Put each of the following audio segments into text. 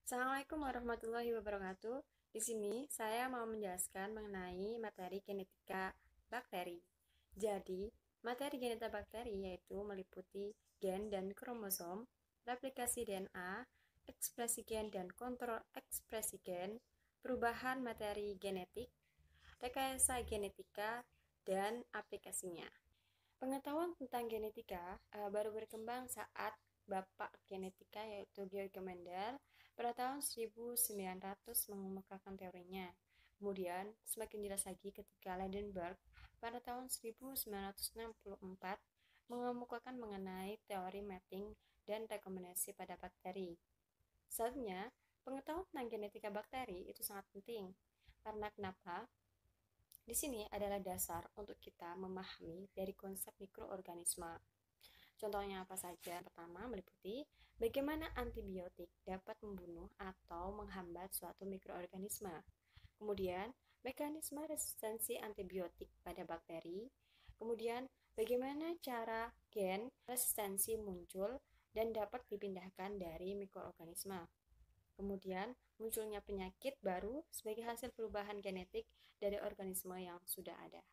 Assalamualaikum warahmatullahi wabarakatuh. Di sini saya mau menjelaskan mengenai materi genetika bakteri. Jadi, materi genetika bakteri yaitu meliputi gen dan kromosom, replikasi DNA, ekspresi gen dan kontrol ekspresi gen, perubahan materi genetik, rekayasa genetika, dan aplikasinya. Pengetahuan tentang genetika baru berkembang saat Bapak Genetika yaitu Georg Mendel pada tahun 1900 mengemukakan teorinya. Kemudian semakin jelas lagi ketika Landenberg pada tahun 1964 mengemukakan mengenai teori mapping dan rekomendasi pada bakteri. Selanjutnya, pengetahuan tentang genetika bakteri itu sangat penting. Karena kenapa? Di sini adalah dasar untuk kita memahami dari konsep mikroorganisme. Contohnya apa saja? Pertama, meliputi bagaimana antibiotik dapat membunuh atau menghambat suatu mikroorganisme. Kemudian, mekanisme resistensi antibiotik pada bakteri. Kemudian, bagaimana cara gen resistensi muncul dan dapat dipindahkan dari mikroorganisme. Kemudian, munculnya penyakit baru sebagai hasil perubahan genetik dari organisme yang sudah ada.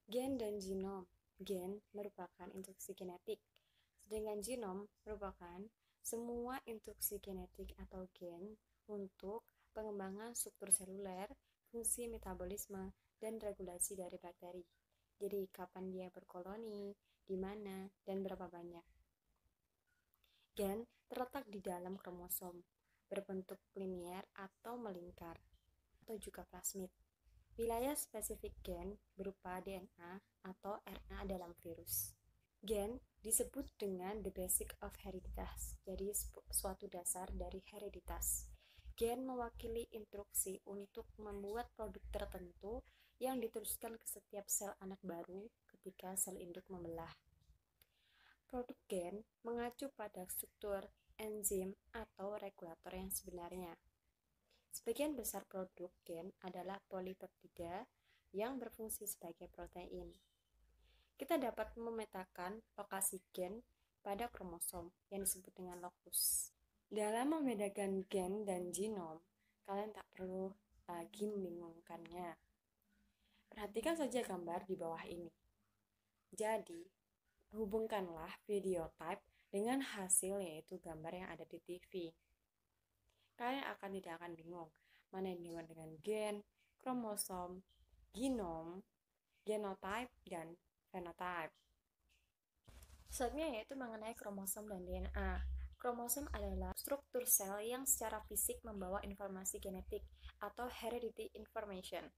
Gen dan genom. Gen merupakan instruksi genetik, sedangkan genom merupakan semua instruksi genetik atau gen untuk pengembangan struktur seluler, fungsi metabolisme, dan regulasi dari bakteri. Jadi, kapan dia berkoloni, di mana, dan berapa banyak. Gen terletak di dalam kromosom, berbentuk linier atau melingkar, atau juga plasmid. Wilayah spesifik gen berupa DNA atau RNA dalam virus. Gen disebut dengan the basic of hereditary, jadi suatu dasar dari hereditas. Gen mewakili instruksi untuk membuat produk tertentu yang diteruskan ke setiap sel anak baru ketika sel induk membelah. Produk gen mengacu pada struktur enzim atau regulator yang sebenarnya. Sebagian besar produk gen adalah polipeptida yang berfungsi sebagai protein. Kita dapat memetakan lokasi gen pada kromosom yang disebut dengan lokus. Dalam membedakan gen dan genom, kalian tak perlu lagi membingungkannya. Perhatikan saja gambar di bawah ini. Jadi, hubungkanlah video type dengan hasil yaitu gambar yang ada di TV. Kalian tidak akan bingung mana yang dimaksud dengan gen, kromosom, genom, genotype, dan phenotype. Selanjutnya yaitu mengenai kromosom dan DNA. Kromosom adalah struktur sel yang secara fisik membawa informasi genetik atau heredity information.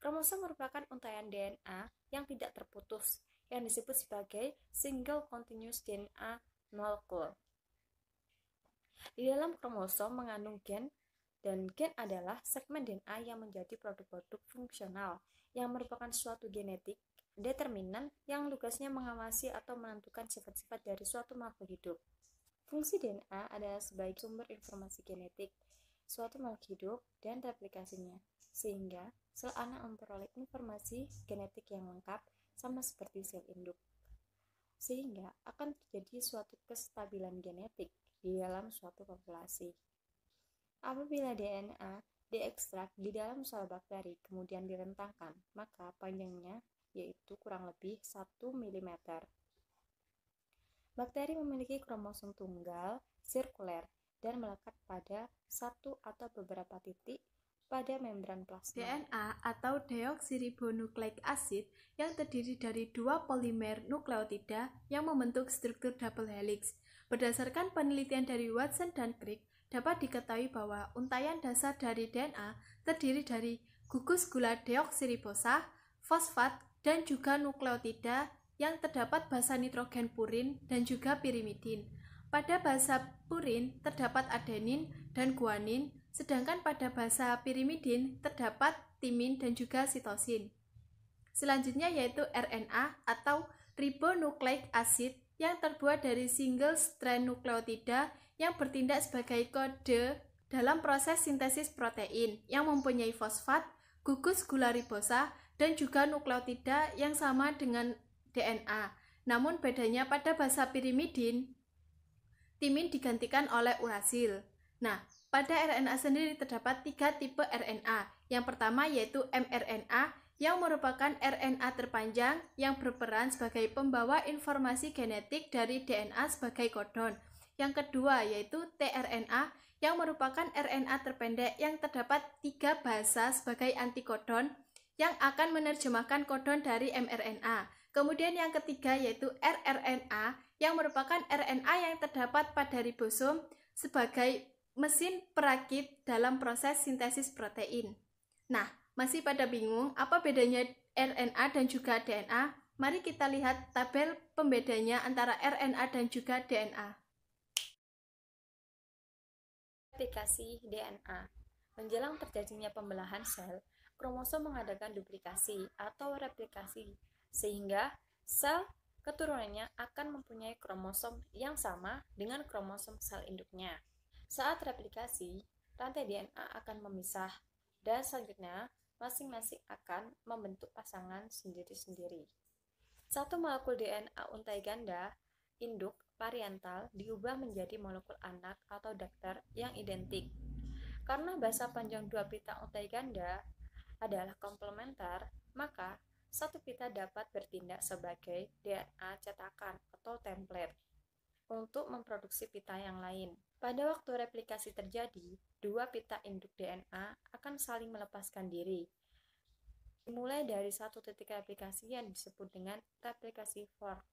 Kromosom merupakan untaian DNA yang tidak terputus, yang disebut sebagai single continuous DNA molecule. Di dalam kromosom mengandung gen, dan gen adalah segmen DNA yang menjadi produk-produk fungsional yang merupakan suatu genetik determinan yang tugasnya mengawasi atau menentukan sifat-sifat dari suatu makhluk hidup. Fungsi DNA adalah sebagai sumber informasi genetik suatu makhluk hidup dan replikasinya, sehingga sel anak memperoleh informasi genetik yang lengkap sama seperti sel induk. Sehingga akan terjadi suatu kestabilan genetik di dalam suatu populasi. Apabila DNA diekstrak di dalam sel bakteri kemudian direntangkan, maka panjangnya yaitu kurang lebih 1 mm. Bakteri memiliki kromosom tunggal sirkuler dan melekat pada satu atau beberapa titik pada membran plasma. DNA atau deoksiribonukleik asid yang terdiri dari dua polimer nukleotida yang membentuk struktur double helix. Berdasarkan penelitian dari Watson dan Crick, dapat diketahui bahwa untaian dasar dari DNA terdiri dari gugus gula deoksiribosa, fosfat, dan juga nukleotida yang terdapat basa nitrogen purin dan juga pirimidin. Pada basa purin terdapat adenin dan guanin, sedangkan pada basa pirimidin terdapat timin dan juga sitosin. Selanjutnya yaitu RNA atau ribonukleik asid yang terbuat dari single strand nukleotida yang bertindak sebagai kode dalam proses sintesis protein yang mempunyai fosfat, gugus gula ribosa, dan juga nukleotida yang sama dengan DNA. Namun bedanya pada basa pirimidin, timin digantikan oleh urasil. Nah, Pada RNA sendiri terdapat 3 tipe RNA. Yang pertama yaitu mRNA, yang merupakan RNA terpanjang yang berperan sebagai pembawa informasi genetik dari DNA sebagai kodon. Yang kedua yaitu tRNA, yang merupakan RNA terpendek yang terdapat 3 basa sebagai antikodon yang akan menerjemahkan kodon dari mRNA. Kemudian yang ketiga yaitu rRNA, yang merupakan RNA yang terdapat pada ribosom sebagai mesin perakit dalam proses sintesis protein. Nah, masih pada bingung apa bedanya RNA dan juga DNA? Mari kita lihat tabel pembedanya antara RNA dan juga DNA. Replikasi DNA. Menjelang terjadinya pembelahan sel, kromosom mengadakan duplikasi atau replikasi, sehingga sel keturunannya akan mempunyai kromosom yang sama dengan kromosom sel induknya. Saat replikasi, rantai DNA akan memisah, dan selanjutnya masing-masing akan membentuk pasangan sendiri-sendiri. Satu molekul DNA untai ganda induk parental diubah menjadi molekul anak atau daughter yang identik. Karena basa panjang dua pita untai ganda adalah komplementer, maka satu pita dapat bertindak sebagai DNA cetakan atau template untuk memproduksi pita yang lain. Pada waktu replikasi terjadi, dua pita induk DNA akan saling melepaskan diri. Dimulai dari satu titik replikasi yang disebut dengan replikasi fork.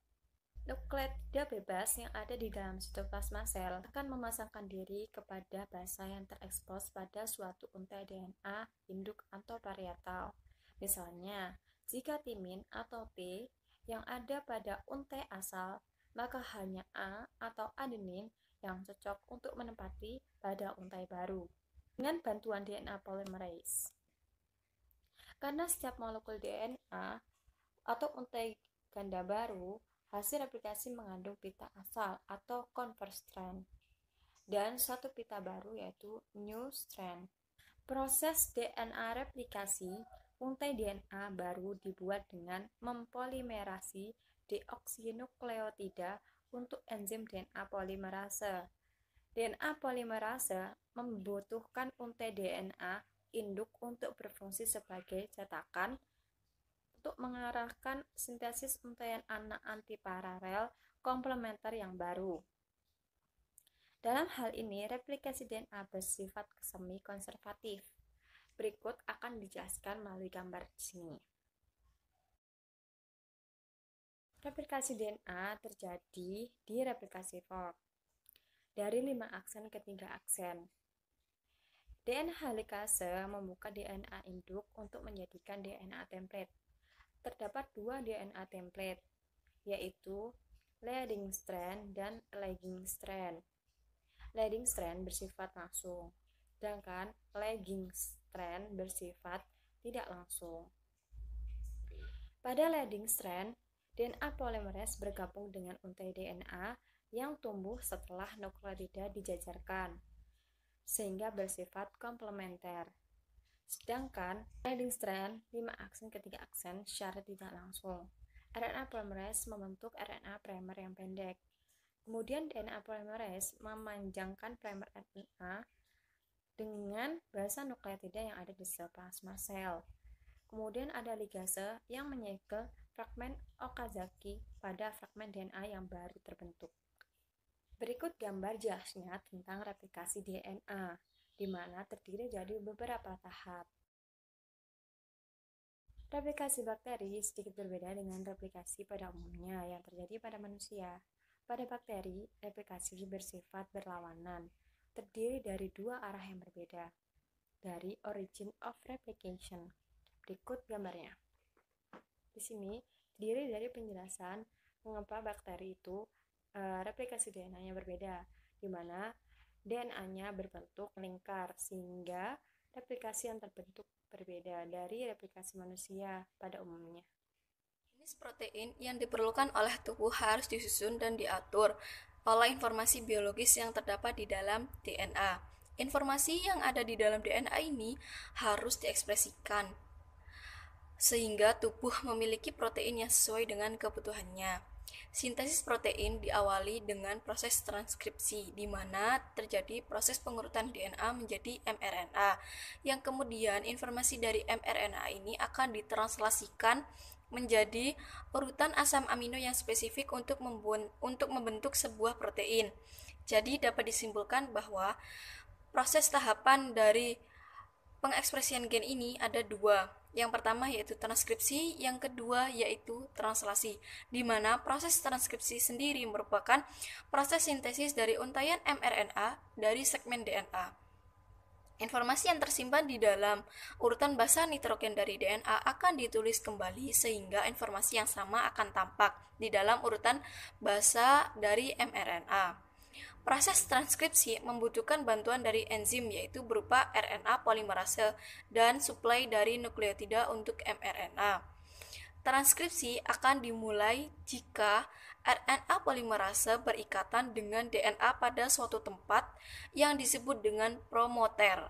Nukleotida bebas yang ada di dalam sitoplasma sel akan memasangkan diri kepada basa yang terekspos pada suatu untai DNA induk atau parietal. Misalnya, jika timin atau T yang ada pada untai asal, maka hanya A atau adenin yang cocok untuk menempati pada untai baru dengan bantuan DNA polymerase. Karena setiap molekul DNA atau untai ganda baru, hasil replikasi mengandung pita asal atau converse strand dan satu pita baru yaitu new strand. Proses DNA replikasi untai DNA baru dibuat dengan mempolimerasi deoksinukleotida untuk enzim DNA polimerase. DNA polimerase membutuhkan untai DNA induk untuk berfungsi sebagai cetakan untuk mengarahkan sintesis untaian anak antiparalel komplementer yang baru. Dalam hal ini, replikasi DNA bersifat semi konservatif. Berikut akan dijelaskan melalui gambar di sini. Replikasi DNA terjadi di replikasi fork dari 5 aksen ke 3 aksen. DNA helikase membuka DNA induk untuk menjadikan DNA template. Terdapat 2 DNA template, yaitu leading strand dan lagging strand. Leading strand bersifat langsung, sedangkan lagging strand bersifat tidak langsung. Pada leading strand, DNA polymerase bergabung dengan untai DNA yang tumbuh setelah nukleotida dijajarkan, sehingga bersifat komplementer. Sedangkan leading strand 5 aksen ke 3 aksen secara tidak langsung. RNA polymerase membentuk RNA primer yang pendek. Kemudian DNA polymerase memanjangkan primer RNA dengan basa nukleotida yang ada di sel plasma sel. Kemudian ada ligase yang menyegel fragmen Okazaki pada fragmen DNA yang baru terbentuk. Berikut gambar jelasnya tentang replikasi DNA, di mana terdiri dari beberapa tahap. Replikasi bakteri sedikit berbeda dengan replikasi pada umumnya yang terjadi pada manusia. Pada bakteri, replikasi bersifat berlawanan, terdiri dari 2 arah yang berbeda, dari origin of replication. Berikut gambarnya. Di sini terdiri dari penjelasan mengapa bakteri itu replikasi DNA-nya berbeda, di mana DNA-nya berbentuk lingkar sehingga replikasi yang terbentuk berbeda dari replikasi manusia pada umumnya. Jenis protein yang diperlukan oleh tubuh harus disusun dan diatur oleh informasi biologis yang terdapat di dalam DNA. Informasi yang ada di dalam DNA ini harus diekspresikan sehingga tubuh memiliki protein yang sesuai dengan kebutuhannya. Sintesis protein diawali dengan proses transkripsi, di mana terjadi proses pengurutan DNA menjadi mRNA, yang kemudian informasi dari mRNA ini akan ditranslasikan menjadi urutan asam amino yang spesifik untuk membentuk sebuah protein. Jadi dapat disimpulkan bahwa proses tahapan dari pengekspresian gen ini ada dua. Yang pertama yaitu transkripsi, yang kedua yaitu translasi, di mana proses transkripsi sendiri merupakan proses sintesis dari untaian mRNA dari segmen DNA. Informasi yang tersimpan di dalam urutan basa nitrogen dari DNA akan ditulis kembali sehingga informasi yang sama akan tampak di dalam urutan basa dari mRNA. Proses transkripsi membutuhkan bantuan dari enzim yaitu berupa RNA polimerase dan suplai dari nukleotida untuk mRNA. Transkripsi akan dimulai jika RNA polimerase berikatan dengan DNA pada suatu tempat yang disebut dengan promoter.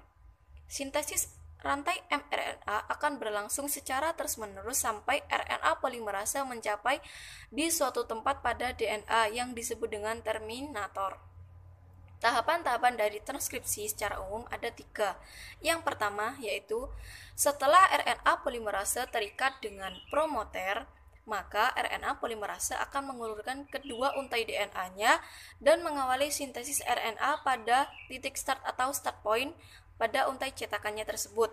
Sintesis rantai mRNA akan berlangsung secara terus-menerus sampai RNA polimerase mencapai di suatu tempat pada DNA yang disebut dengan terminator. Tahapan-tahapan dari transkripsi secara umum ada 3. Yang pertama yaitu setelah RNA polimerase terikat dengan promoter, maka RNA polimerase akan mengulurkan kedua untai DNA-nya dan mengawali sintesis RNA pada titik start atau start point pada untai cetakannya tersebut.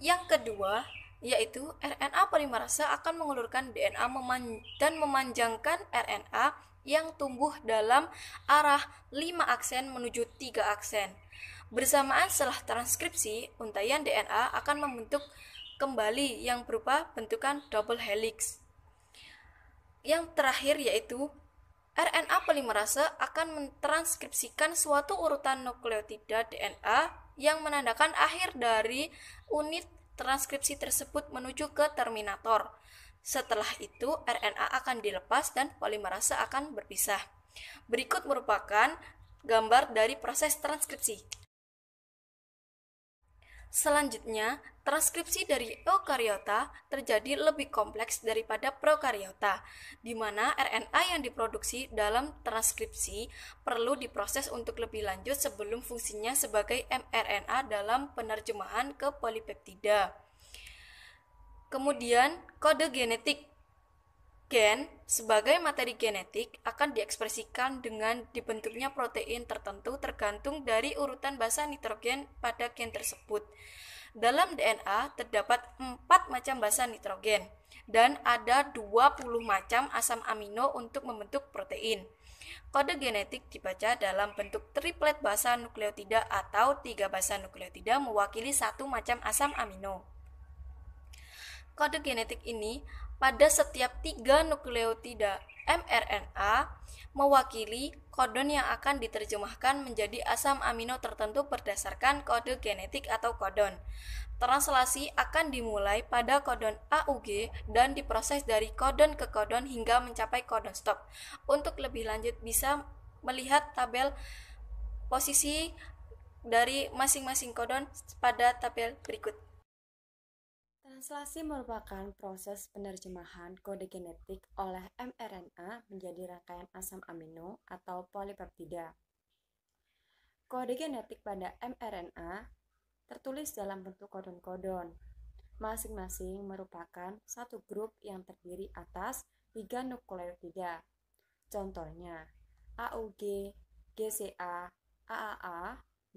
Yang kedua yaitu RNA polimerase akan mengulurkan DNA dan memanjangkan RNA yang tumbuh dalam arah 5 aksen menuju 3 aksen. Bersamaan setelah transkripsi, untaian DNA akan membentuk kembali yang berupa bentukan double helix. Yang terakhir yaitu RNA polimerase akan mentranskripsikan suatu urutan nukleotida DNA yang menandakan akhir dari unit transkripsi tersebut menuju ke terminator. Setelah itu, RNA akan dilepas dan polimerase akan berpisah. Berikut merupakan gambar dari proses transkripsi. Selanjutnya, transkripsi dari eukariota terjadi lebih kompleks daripada prokariota, di mana RNA yang diproduksi dalam transkripsi perlu diproses untuk lebih lanjut sebelum fungsinya sebagai mRNA dalam penerjemahan ke polipeptida. Kemudian, kode genetik gen sebagai materi genetik akan diekspresikan dengan dibentuknya protein tertentu tergantung dari urutan basa nitrogen pada gen tersebut. Dalam DNA terdapat 4 macam basa nitrogen dan ada 20 macam asam amino untuk membentuk protein. Kode genetik dibaca dalam bentuk triplet basa nukleotida atau 3 basa nukleotida mewakili 1 macam asam amino. Kode genetik ini pada setiap 3 nukleotida mRNA mewakili kodon yang akan diterjemahkan menjadi asam amino tertentu berdasarkan kode genetik atau kodon. Translasi akan dimulai pada kodon AUG dan diproses dari kodon ke kodon hingga mencapai kodon stop. Untuk lebih lanjut bisa melihat tabel posisi dari masing-masing kodon pada tabel berikut. Translasi merupakan proses penerjemahan kode genetik oleh mRNA menjadi rangkaian asam amino atau polipeptida. Kode genetik pada mRNA tertulis dalam bentuk kodon-kodon. Masing-masing merupakan satu grup yang terdiri atas 3 nukleotida. Contohnya AUG, GCA, AAA,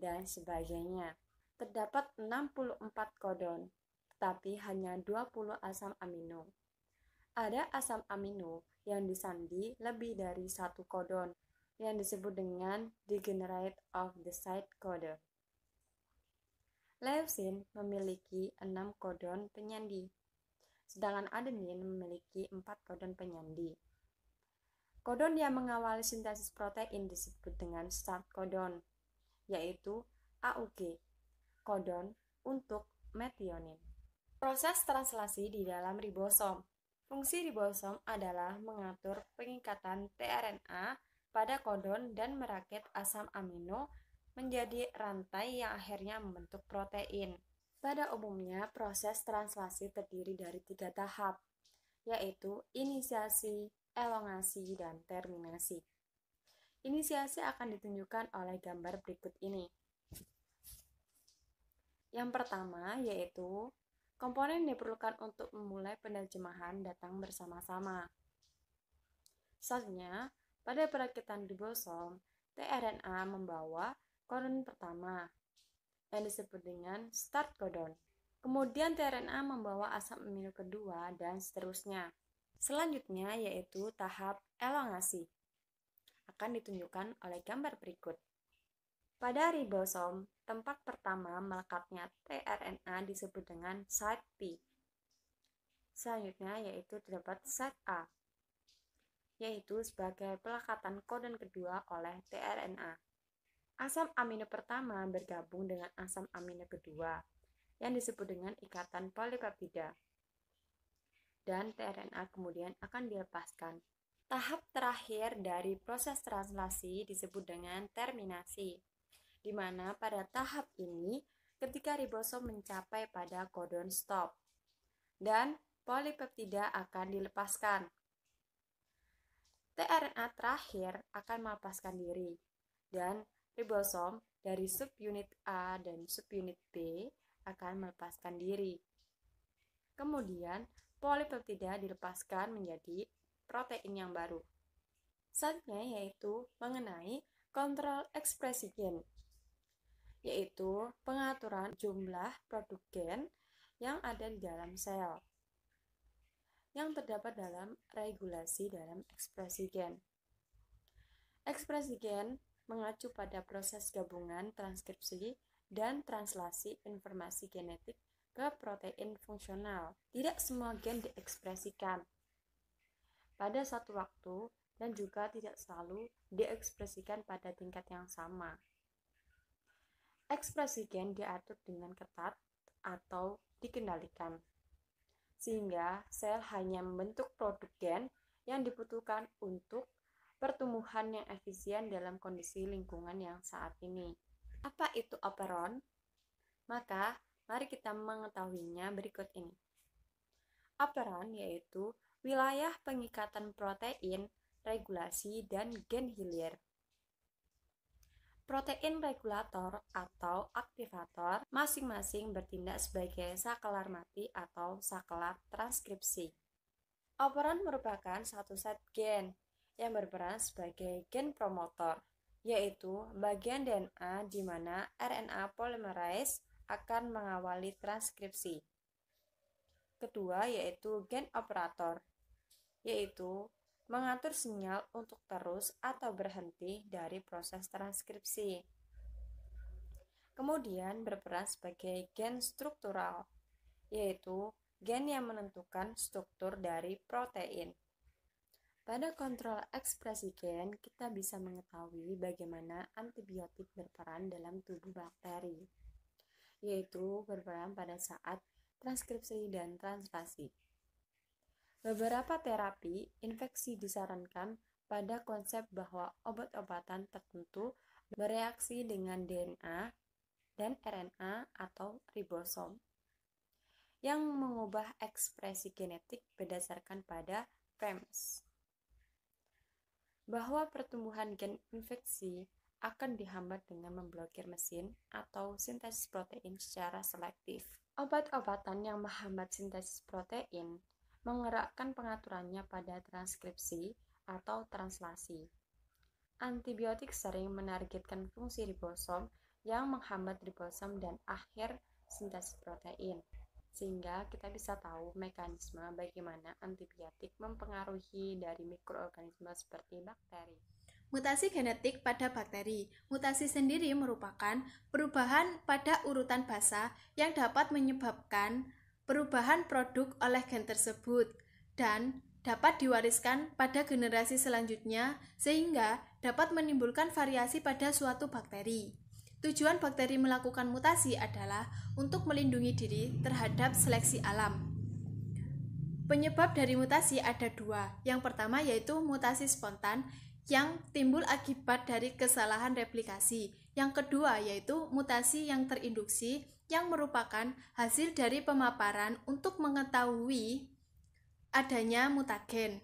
dan sebagainya. Terdapat 64 kodon, tapi hanya 20 asam amino. Ada asam amino yang disandi lebih dari 1 kodon, yang disebut dengan degenerate of the side codon. Leucin memiliki 6 kodon penyandi, sedangkan adenin memiliki 4 kodon penyandi. Kodon yang mengawali sintesis protein disebut dengan start codon, yaitu AUG, kodon untuk metionin. Proses translasi di dalam ribosom. Fungsi ribosom adalah mengatur pengikatan tRNA pada kodon dan merakit asam amino menjadi rantai yang akhirnya membentuk protein. Pada umumnya, proses translasi terdiri dari 3 tahap, yaitu inisiasi, elongasi, dan terminasi. Inisiasi akan ditunjukkan oleh gambar berikut ini. Yang pertama yaitu komponen yang diperlukan untuk memulai penerjemahan datang bersama-sama. Selanjutnya, pada perakitan ribosom, tRNA membawa kodon pertama yang disebut dengan start codon. Kemudian tRNA membawa asam amino kedua dan seterusnya. Selanjutnya yaitu tahap elongasi. Akan ditunjukkan oleh gambar berikut. Pada ribosom, tempat pertama melekatnya tRNA disebut dengan site P. Selanjutnya yaitu terdapat site A, yaitu sebagai pelekatan kodon kedua oleh tRNA. Asam amino pertama bergabung dengan asam amino kedua, yang disebut dengan ikatan polipeptida. Dan tRNA kemudian akan dilepaskan. Tahap terakhir dari proses translasi disebut dengan terminasi, di mana pada tahap ini ketika ribosom mencapai pada kodon stop dan polipeptida akan dilepaskan. tRNA terakhir akan melepaskan diri dan ribosom dari subunit A dan subunit B akan melepaskan diri. Kemudian polipeptida dilepaskan menjadi protein yang baru. Selanjutnya yaitu mengenai kontrol ekspresi gen, yaitu pengaturan jumlah produk gen yang ada di dalam sel, yang terdapat dalam regulasi dalam ekspresi gen. Ekspresi gen mengacu pada proses gabungan transkripsi dan translasi informasi genetik ke protein fungsional. Tidak semua gen diekspresikan pada satu waktu dan juga tidak selalu diekspresikan pada tingkat yang sama. Ekspresi gen diatur dengan ketat atau dikendalikan, sehingga sel hanya membentuk produk gen yang dibutuhkan untuk pertumbuhan yang efisien dalam kondisi lingkungan yang saat ini. Apa itu operon? Maka, mari kita mengetahuinya berikut ini. Operon yaitu wilayah pengikatan protein, regulasi, dan gen hilir. Protein regulator atau aktivator masing-masing bertindak sebagai sakelar mati atau sakelar transkripsi. Operon merupakan satu set gen yang berperan sebagai gen promotor, yaitu bagian DNA di mana RNA polymerase akan mengawali transkripsi. Kedua yaitu gen operator, yaitu mengatur sinyal untuk terus atau berhenti dari proses transkripsi. Kemudian berperan sebagai gen struktural, yaitu gen yang menentukan struktur dari protein. Pada kontrol ekspresi gen, kita bisa mengetahui bagaimana antibiotik berperan dalam tubuh bakteri, yaitu berperan pada saat transkripsi dan translasi. Beberapa terapi infeksi disarankan pada konsep bahwa obat-obatan tertentu bereaksi dengan DNA dan RNA atau ribosom yang mengubah ekspresi genetik berdasarkan pada premis bahwa pertumbuhan gen infeksi akan dihambat dengan memblokir mesin atau sintesis protein secara selektif. Obat-obatan yang menghambat sintesis protein menggerakkan pengaturannya pada transkripsi atau translasi. Antibiotik sering menargetkan fungsi ribosom yang menghambat ribosom dan akhir sintesis protein, sehingga kita bisa tahu mekanisme bagaimana antibiotik mempengaruhi dari mikroorganisme seperti bakteri. Mutasi genetik pada bakteri. Mutasi sendiri merupakan perubahan pada urutan basa yang dapat menyebabkan perubahan produk oleh gen tersebut dan dapat diwariskan pada generasi selanjutnya sehingga dapat menimbulkan variasi pada suatu bakteri. Tujuan bakteri melakukan mutasi adalah untuk melindungi diri terhadap seleksi alam. Penyebab dari mutasi ada dua. Yang pertama yaitu mutasi spontan yang timbul akibat dari kesalahan replikasi. Yang kedua yaitu mutasi yang terinduksi yang merupakan hasil dari pemaparan untuk mengetahui adanya mutagen.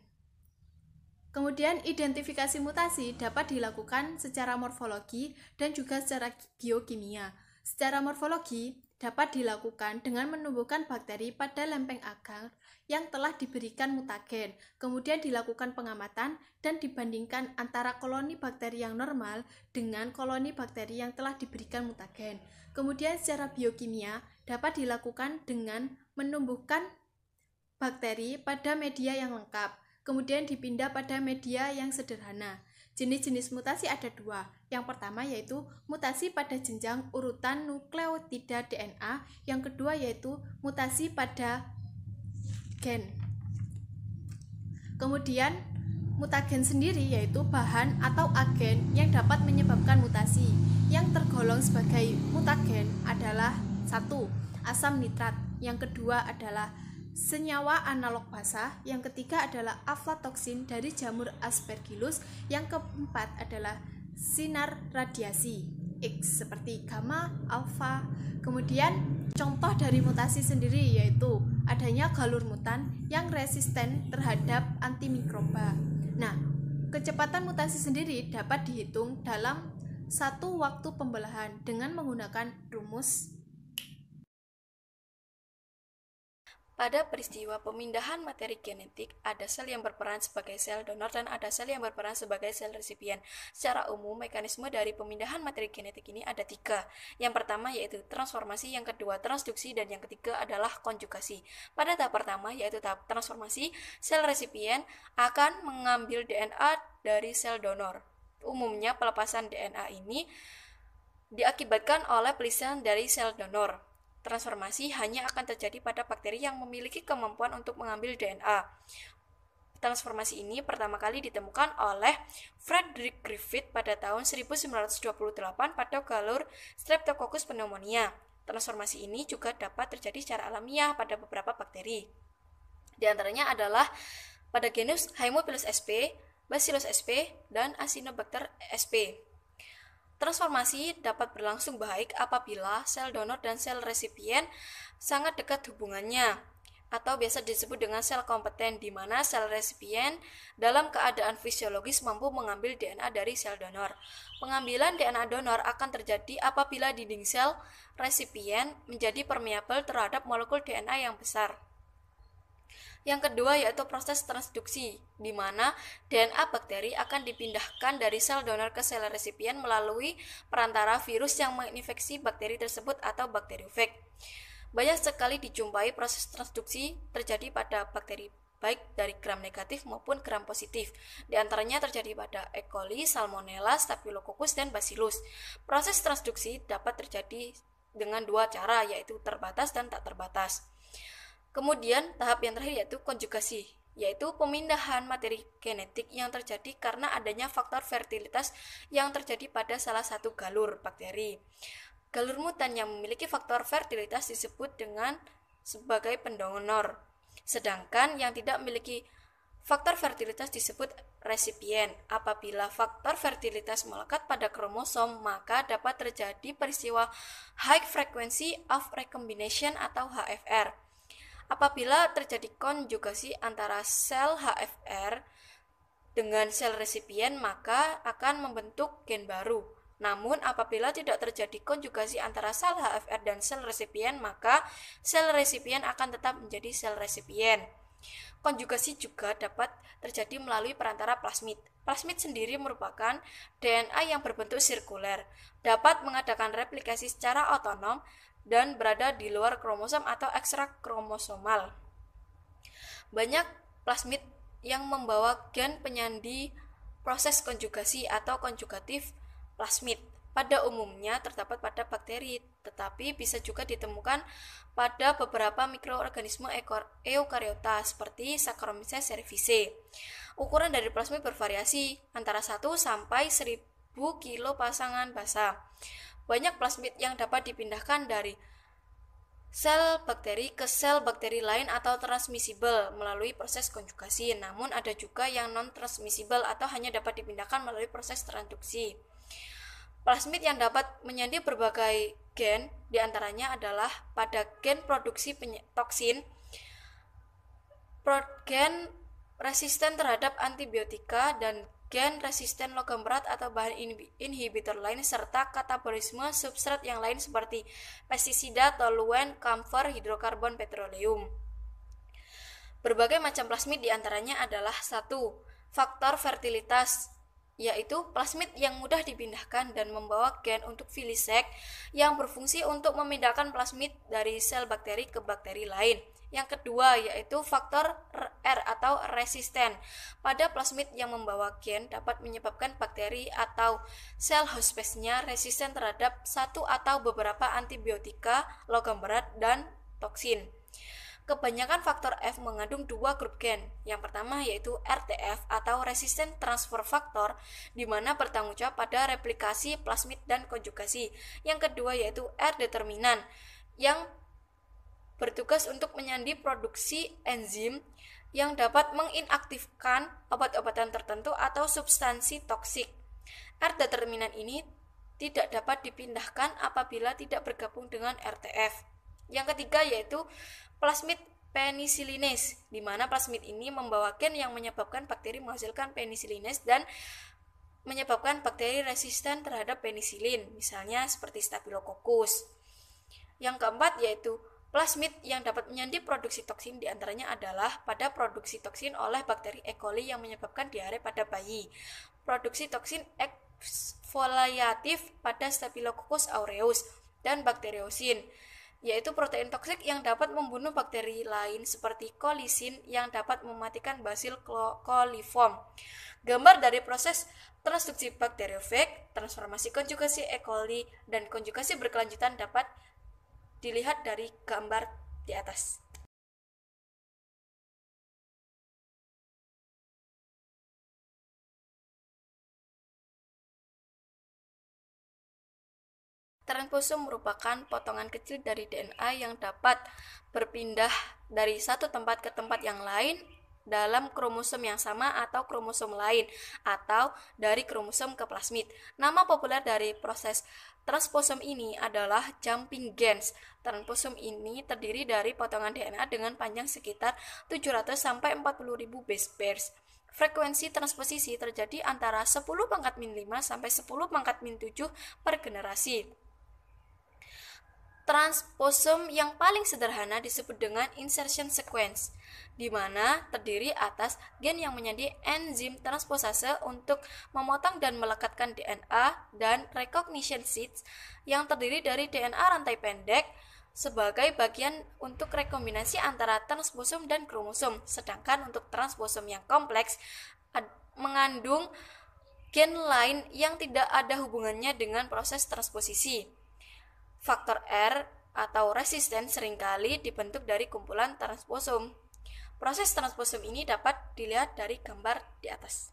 Kemudian identifikasi mutasi dapat dilakukan secara morfologi dan juga secara biokimia. Secara morfologi dapat dilakukan dengan menumbuhkan bakteri pada lempeng agar yang telah diberikan mutagen. Kemudian dilakukan pengamatan dan dibandingkan antara koloni bakteri yang normal dengan koloni bakteri yang telah diberikan mutagen. Kemudian secara biokimia dapat dilakukan dengan menumbuhkan bakteri pada media yang lengkap, kemudian dipindah pada media yang sederhana. Jenis-jenis mutasi ada dua. Yang pertama yaitu mutasi pada jenjang urutan nukleotida DNA, yang kedua yaitu mutasi pada gen. Kemudian mutagen sendiri yaitu bahan atau agen yang dapat menyebabkan mutasi. Yang tergolong sebagai mutagen adalah 1. Asam nitrat, yang kedua adalah senyawa analog basah, yang ketiga adalah aflatoksin dari jamur Aspergillus, yang keempat adalah sinar radiasi X seperti gamma, alfa. Kemudian contoh dari mutasi sendiri yaitu adanya galur mutan yang resisten terhadap antimikroba. Nah, kecepatan mutasi sendiri dapat dihitung dalam satu waktu pembelahan dengan menggunakan rumus. Pada peristiwa pemindahan materi genetik, ada sel yang berperan sebagai sel donor dan ada sel yang berperan sebagai sel resipien. Secara umum, mekanisme dari pemindahan materi genetik ini ada 3. Yang pertama yaitu transformasi, yang kedua transduksi, dan yang ketiga adalah konjugasi. Pada tahap pertama yaitu tahap transformasi, sel resipien akan mengambil DNA dari sel donor. Umumnya pelepasan DNA ini diakibatkan oleh pelisahan dari sel donor. Transformasi hanya akan terjadi pada bakteri yang memiliki kemampuan untuk mengambil DNA. Transformasi ini pertama kali ditemukan oleh Frederick Griffith pada tahun 1928 pada galur Streptococcus pneumonia. Transformasi ini juga dapat terjadi secara alamiah pada beberapa bakteri. Di antaranya adalah pada genus Haemophilus sp, Bacillus sp, dan Acinetobacter sp. Transformasi dapat berlangsung baik apabila sel donor dan sel resipien sangat dekat hubungannya, atau biasa disebut dengan sel kompeten, di mana sel resipien dalam keadaan fisiologis mampu mengambil DNA dari sel donor. Pengambilan DNA donor akan terjadi apabila dinding sel resipien menjadi permeabel terhadap molekul DNA yang besar. Yang kedua yaitu proses transduksi, di mana DNA bakteri akan dipindahkan dari sel donor ke sel resipien melalui perantara virus yang menginfeksi bakteri tersebut atau bakteriofag. Banyak sekali dijumpai proses transduksi terjadi pada bakteri baik dari gram negatif maupun gram positif. Di antaranya terjadi pada E. coli, Salmonella, Staphylococcus, dan Bacillus. Proses transduksi dapat terjadi dengan dua cara, yaitu terbatas dan tak terbatas. Kemudian tahap yang terakhir yaitu konjugasi, yaitu pemindahan materi genetik yang terjadi karena adanya faktor fertilitas yang terjadi pada salah satu galur bakteri. Galur mutan yang memiliki faktor fertilitas disebut dengan sebagai pendonor, sedangkan yang tidak memiliki faktor fertilitas disebut resipien. Apabila faktor fertilitas melekat pada kromosom, maka dapat terjadi peristiwa high frequency of recombination atau HFR. Apabila terjadi konjugasi antara sel HFR dengan sel resipien, maka akan membentuk gen baru. Namun, apabila tidak terjadi konjugasi antara sel HFR dan sel resipien, maka sel resipien akan tetap menjadi sel resipien. Konjugasi juga dapat terjadi melalui perantara plasmid. Plasmid sendiri merupakan DNA yang berbentuk sirkuler, dapat mengadakan replikasi secara otonom, dan berada di luar kromosom atau ekstra kromosomal. Banyak plasmid yang membawa gen penyandi proses konjugasi atau konjugatif plasmid. Pada umumnya terdapat pada bakteri, tetapi bisa juga ditemukan pada beberapa mikroorganisme eukariota seperti Saccharomyces cerevisiae. Ukuran dari plasmid bervariasi antara 1 sampai 1000 kilo pasangan basa. Banyak plasmid yang dapat dipindahkan dari sel bakteri ke sel bakteri lain atau transmissible melalui proses konjugasi, namun ada juga yang non-transmissible atau hanya dapat dipindahkan melalui proses transduksi. Plasmid yang dapat menyandi berbagai gen, diantaranya adalah pada gen produksi toksin, gen resisten terhadap antibiotika, dan gen resisten logam berat atau bahan inhibitor lain, serta katabolisme substrat yang lain seperti pestisida, toluen, kamfer, hidrokarbon, petroleum. Berbagai macam plasmid diantaranya adalah 1. Faktor fertilitas, yaitu plasmid yang mudah dipindahkan dan membawa gen untuk filisek yang berfungsi untuk memindahkan plasmid dari sel bakteri ke bakteri lain. Yang kedua yaitu faktor R atau resisten. Pada plasmid yang membawa gen dapat menyebabkan bakteri atau sel hospesnya resisten terhadap satu atau beberapa antibiotika, logam berat, dan toksin. Kebanyakan faktor F mengandung dua grup gen. Yang pertama yaitu RTF atau Resistant Transfer Factor, di mana bertanggung jawab pada replikasi plasmid dan konjugasi. Yang kedua yaitu R determinan, yang bertugas untuk menyandi produksi enzim yang dapat menginaktifkan obat-obatan tertentu atau substansi toksik. R determinan ini tidak dapat dipindahkan apabila tidak bergabung dengan RTF. Yang ketiga yaitu plasmid penicillinase, di mana plasmid ini membawa gen yang menyebabkan bakteri menghasilkan penicillinase dan menyebabkan bakteri resisten terhadap penisilin, misalnya seperti Staphylococcus. Yang keempat yaitu plasmid yang dapat menyandi produksi toksin, diantaranya adalah pada produksi toksin oleh bakteri E. coli yang menyebabkan diare pada bayi, produksi toksin eksfoliatif pada Staphylococcus aureus, dan bakteriosin, yaitu protein toksik yang dapat membunuh bakteri lain seperti kolisin yang dapat mematikan basil coliform. Gambar dari proses transduksi bakteriofag, transformasi konjugasi E. coli, dan konjugasi berkelanjutan dapat dilihat dari gambar di atas. Transposom merupakan potongan kecil dari DNA yang dapat berpindah dari satu tempat ke tempat yang lain dalam kromosom yang sama atau kromosom lain, atau dari kromosom ke plasmid. Nama populer dari proses transposom ini adalah jumping gens. Transposom ini terdiri dari potongan DNA dengan panjang sekitar 700 sampai 40.000 base pairs. Frekuensi transposisi terjadi antara 10⁻⁵ sampai 10⁻⁷ per generasi. Transposom yang paling sederhana disebut dengan insertion sequence, di mana terdiri atas gen yang menyandi enzim transposase untuk memotong dan melekatkan DNA, dan recognition seeds yang terdiri dari DNA rantai pendek sebagai bagian untuk rekombinasi antara transposom dan kromosom. Sedangkan untuk transposom yang kompleks mengandung gen lain yang tidak ada hubungannya dengan proses transposisi. Faktor R atau resisten seringkali dibentuk dari kumpulan transposom. Proses transposom ini dapat dilihat dari gambar di atas.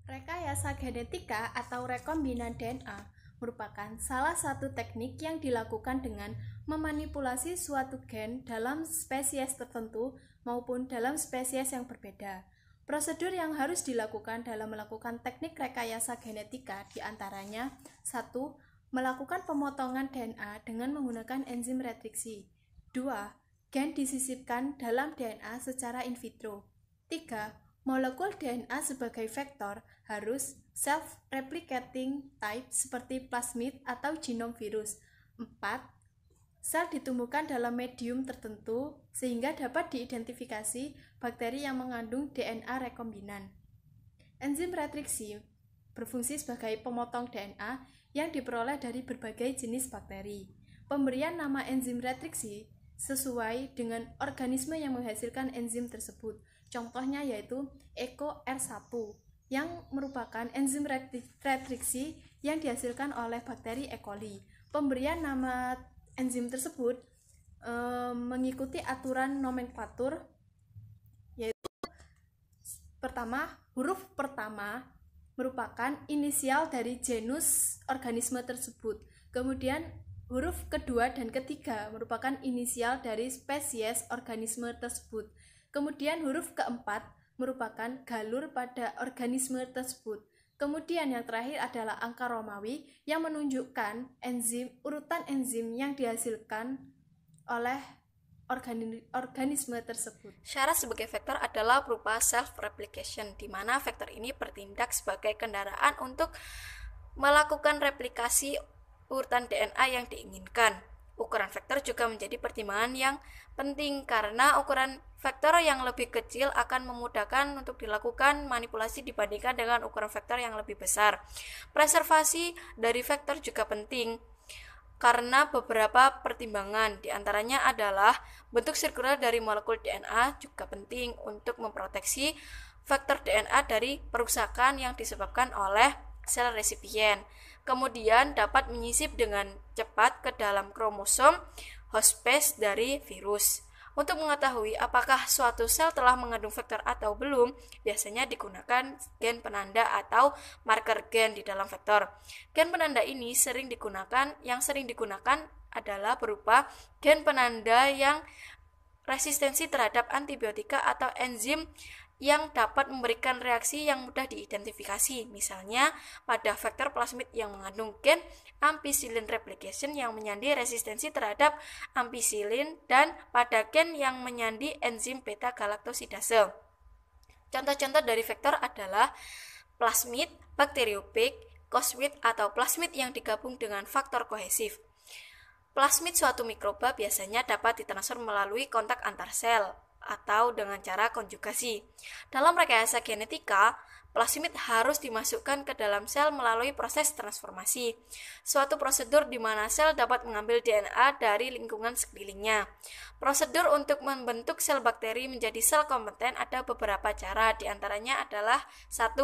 Rekayasa genetika atau rekombinan DNA merupakan salah satu teknik yang dilakukan dengan memanipulasi suatu gen dalam spesies tertentu maupun dalam spesies yang berbeda. Prosedur yang harus dilakukan dalam melakukan teknik rekayasa genetika diantaranya 1. Melakukan pemotongan DNA dengan menggunakan enzim retriksi. 2. Gen disisipkan dalam DNA secara in vitro. 3. Molekul DNA sebagai vektor harus self-replicating type seperti plasmid atau genom virus. 4. Sel ditumbuhkan dalam medium tertentu sehingga dapat diidentifikasi bakteri yang mengandung DNA rekombinan. Enzim retriksi berfungsi sebagai pemotong DNA yang diperoleh dari berbagai jenis bakteri. Pemberian nama enzim retriksi sesuai dengan organisme yang menghasilkan enzim tersebut. Contohnya yaitu Echo R1 yang merupakan enzim retriksi yang dihasilkan oleh bakteri E. coli. Pemberian nama enzim tersebut mengikuti aturan nomenklatur, yaitu huruf pertama merupakan inisial dari genus organisme tersebut. Kemudian huruf kedua dan ketiga merupakan inisial dari spesies organisme tersebut. Kemudian huruf keempat merupakan galur pada organisme tersebut. Kemudian yang terakhir adalah angka Romawi yang menunjukkan urutan enzim yang dihasilkan oleh organisme tersebut. Syarat sebagai vektor adalah berupa self-replication, di mana vektor ini bertindak sebagai kendaraan untuk melakukan replikasi urutan DNA yang diinginkan. Ukuran vektor juga menjadi pertimbangan yang penting karena ukuran vektor yang lebih kecil akan memudahkan untuk dilakukan manipulasi dibandingkan dengan ukuran vektor yang lebih besar. Preservasi dari vektor juga penting karena beberapa pertimbangan, diantaranya adalah bentuk sirkular dari molekul DNA juga penting untuk memproteksi vektor DNA dari perusakan yang disebabkan oleh sel resipien. Kemudian dapat menyisip dengan cepat ke dalam kromosom host space dari virus. Untuk mengetahui apakah suatu sel telah mengandung vektor atau belum, biasanya digunakan gen penanda atau marker gen di dalam vektor. Gen penanda ini sering digunakan adalah berupa gen penanda yang resistensi terhadap antibiotika atau enzim yang dapat memberikan reaksi yang mudah diidentifikasi. Misalnya, pada vektor plasmid yang mengandung gen ampicillin replication yang menyandi resistensi terhadap ampicillin dan pada gen yang menyandi enzim beta-galaktosidase. Contoh-contoh dari vektor adalah plasmid, bakteriofag, cosmid atau plasmid yang digabung dengan faktor kohesif. Plasmid suatu mikroba biasanya dapat ditransfer melalui kontak antar sel atau dengan cara konjugasi. Dalam rekayasa genetika, plasmid harus dimasukkan ke dalam sel melalui proses transformasi, suatu prosedur di mana sel dapat mengambil DNA dari lingkungan sekelilingnya. Prosedur untuk membentuk sel bakteri menjadi sel kompeten ada beberapa cara, diantaranya adalah 1.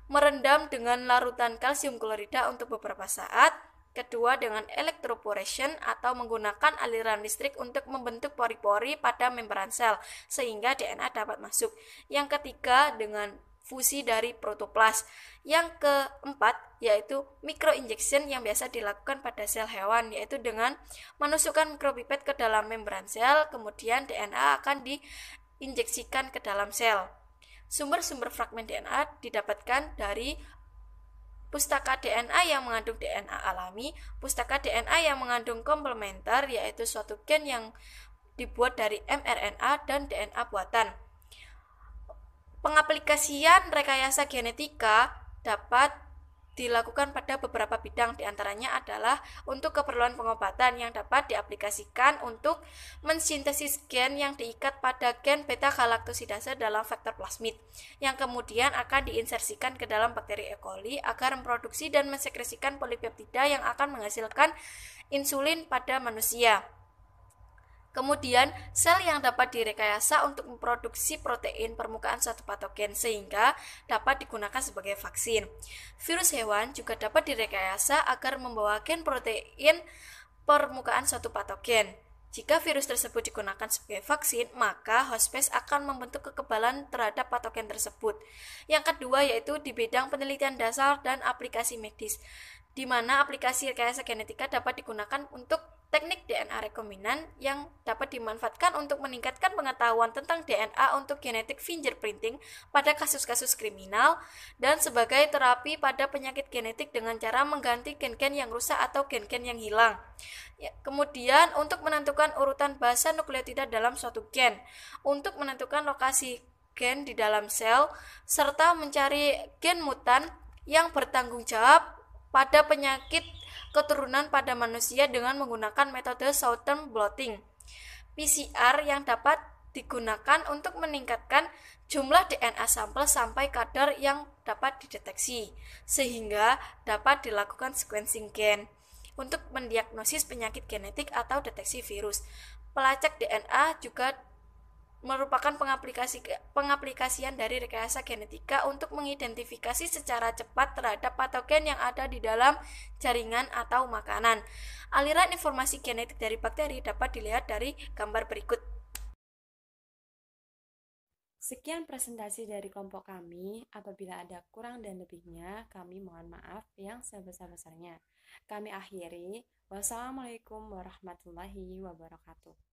Merendam dengan larutan kalsium klorida untuk beberapa saat. Kedua, dengan electroporation atau menggunakan aliran listrik untuk membentuk pori-pori pada membran sel sehingga DNA dapat masuk. Yang ketiga, dengan fusi dari protoplas. Yang keempat, yaitu microinjection yang biasa dilakukan pada sel hewan, yaitu dengan menusukkan mikropipet ke dalam membran sel, kemudian DNA akan diinjeksikan ke dalam sel. Sumber-sumber fragmen DNA didapatkan dari pustaka DNA yang mengandung DNA alami, pustaka DNA yang mengandung komplementer, yaitu suatu gen yang dibuat dari mRNA dan DNA buatan. Pengaplikasian rekayasa genetika dapat dilakukan pada beberapa bidang, diantaranya adalah untuk keperluan pengobatan yang dapat diaplikasikan untuk mensintesis gen yang diikat pada gen beta-galaktosidase dalam vektor plasmid, yang kemudian akan diinsersikan ke dalam bakteri E. coli agar memproduksi dan mensekresikan polipeptida yang akan menghasilkan insulin pada manusia. Kemudian, sel yang dapat direkayasa untuk memproduksi protein permukaan suatu patogen sehingga dapat digunakan sebagai vaksin. Virus hewan juga dapat direkayasa agar membawa gen protein permukaan suatu patogen. Jika virus tersebut digunakan sebagai vaksin, maka host space akan membentuk kekebalan terhadap patogen tersebut. Yang kedua yaitu di bidang penelitian dasar dan aplikasi medis, di mana aplikasi rekayasa genetika dapat digunakan untuk teknik DNA rekombinan yang dapat dimanfaatkan untuk meningkatkan pengetahuan tentang DNA untuk genetic fingerprinting pada kasus-kasus kriminal dan sebagai terapi pada penyakit genetik dengan cara mengganti gen-gen yang rusak atau gen-gen yang hilang. Kemudian untuk menentukan urutan basa nukleotida dalam suatu gen, untuk menentukan lokasi gen di dalam sel, serta mencari gen mutan yang bertanggung jawab pada penyakit keturunan pada manusia dengan menggunakan metode Southern blotting. PCR yang dapat digunakan untuk meningkatkan jumlah DNA sampel sampai kadar yang dapat dideteksi, sehingga dapat dilakukan sequencing gen untuk mendiagnosis penyakit genetik atau deteksi virus. Pelacak DNA juga merupakan pengaplikasian dari rekayasa genetika untuk mengidentifikasi secara cepat terhadap patogen yang ada di dalam jaringan atau makanan. Aliran informasi genetik dari bakteri dapat dilihat dari gambar berikut. Sekian presentasi dari kelompok kami. Apabila ada kurang dan lebihnya, kami mohon maaf yang sebesar-besarnya. Kami akhiri. Wassalamualaikum warahmatullahi wabarakatuh.